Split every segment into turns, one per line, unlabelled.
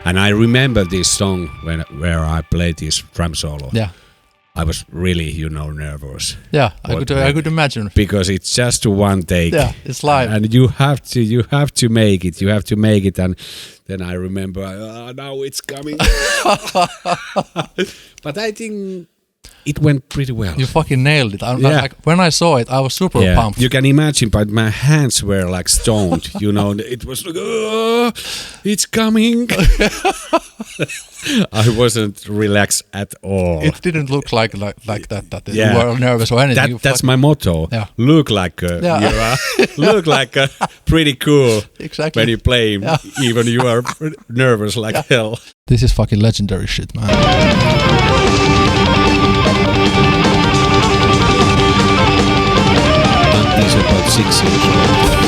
And I remember this song where I played this drum solo.
Yeah.
I was really, nervous.
Yeah, I could imagine.
Because it's just one take.
Yeah, it's live.
And you have to make it. You have to make it. And then I remember, now it's coming. But I think it went pretty well.
You fucking nailed it. Like, when I saw it, I was super pumped.
You can imagine, but my hands were like stoned. It was like, it's coming. I wasn't relaxed at all.
It didn't look like that you were nervous or anything.
That's my motto.
Yeah.
Look like look like pretty cool.
Exactly.
When you play, even you are nervous like hell.
This is fucking legendary shit, man.
He's about 6 years old.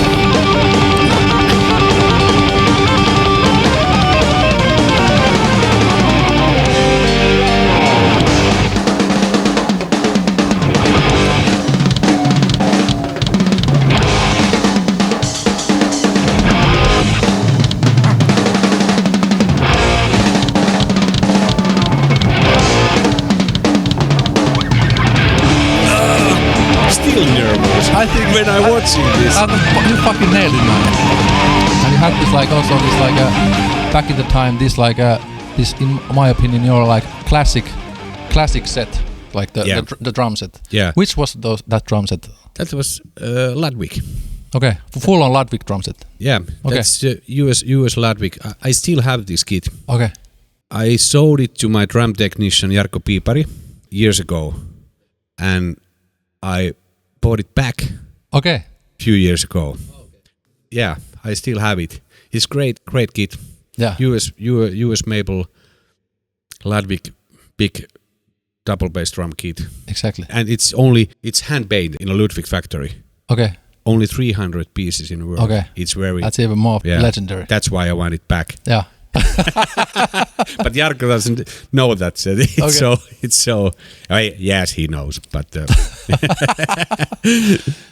I think
when I'm watching this,
you fucking nailed it, man. And you had this back in the time, this in my opinion, your like classic set, like the drum set.
Yeah.
Which was that drum set?
That was Ludwig.
Okay, full on Ludwig drum set.
Yeah,
okay.
That's US Ludwig. I still have this kit.
Okay.
I sold it to my drum technician Jarkko Piipari years ago, and I bought it back a few years ago. Yeah, I still have it. It's great kit.
Yeah.
US Maple Ludwig big double bass drum kit.
Exactly.
And it's hand made in a Ludwig factory.
Okay.
Only 300 pieces in the world.
Okay.
That's
even more legendary.
That's why I want it back.
Yeah.
But Jarkko doesn't know that. Yes, he knows, but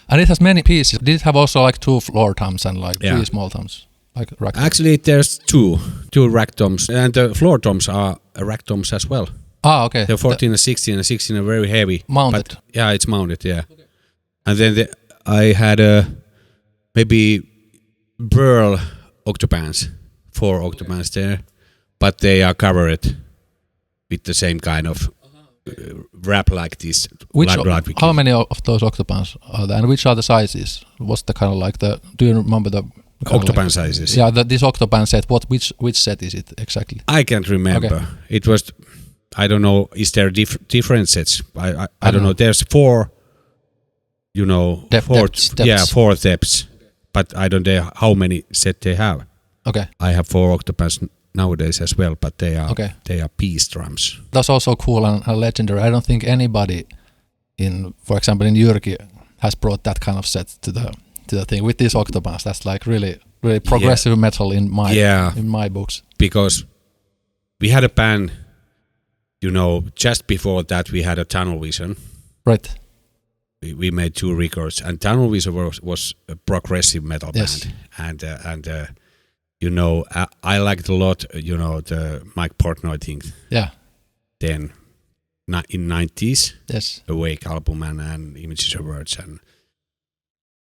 and it has many pieces. Did it have also like 2 floor toms and like 3 small toms, like rack toms?
Actually, there's two rack toms, and the floor toms are rack toms as well.
Ah, okay.
The 14 and 16, and 16 are very heavy.
Mounted.
But, yeah, it's mounted. Yeah, okay. And then I had maybe Burl Octopans. 4 Octopans there, but they are covered with the same kind of wrap like this.
How many of those Octopans are there, and which are the sizes? What's the kind of like do you remember the
Octopan sizes?
Yeah, this Octopan set. Which set is it exactly?
I can't remember. Okay. It was, I don't know. Is there different sets? I don't know. There's 4.
Depths.
Yeah, 4 depths, but I don't know how many sets they have.
Okay.
I have 4 Octopans nowadays as well, but they are piece drums.
That's also cool and legendary. I don't think anybody for example, in Jyrki has brought that kind of set to the thing with these Octopans. That's like really progressive metal in my books. Because
we had a band, just before that we had a Tunnel Vision.
Right.
We made 2 records, and Tunnel Vision was a progressive metal band, and I liked a lot, the Mike Portnoy thing.
Yeah.
Then, in 90s,
yes,
Awake album and Images of Words and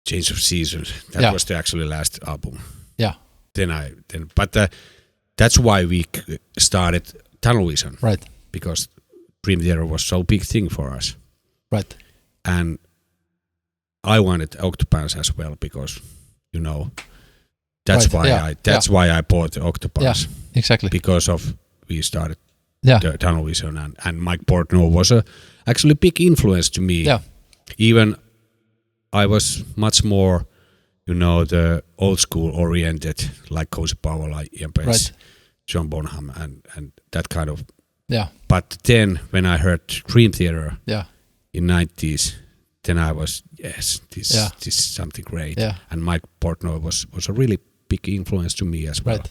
Change of Seasons. That was the actually last album.
Yeah.
But that's why we started Tunnel Vision.
Right.
Because Dream Theater was so big thing for us.
Right.
And I wanted Octopans as well because, that's why I bought the Octopans.
Yeah, exactly.
Because we started the Tunnel Vision, and Mike Portnoy was actually a big influence to me.
Yeah.
Even I was much more, the old school oriented, like Cozy Powell, like Ian Pace, John Bonham, and that kind of.
Yeah.
But then when I heard Dream Theater in 90s, then I was, this is something great.
Yeah.
And Mike Portnoy was a really big influence to me as well.
Right.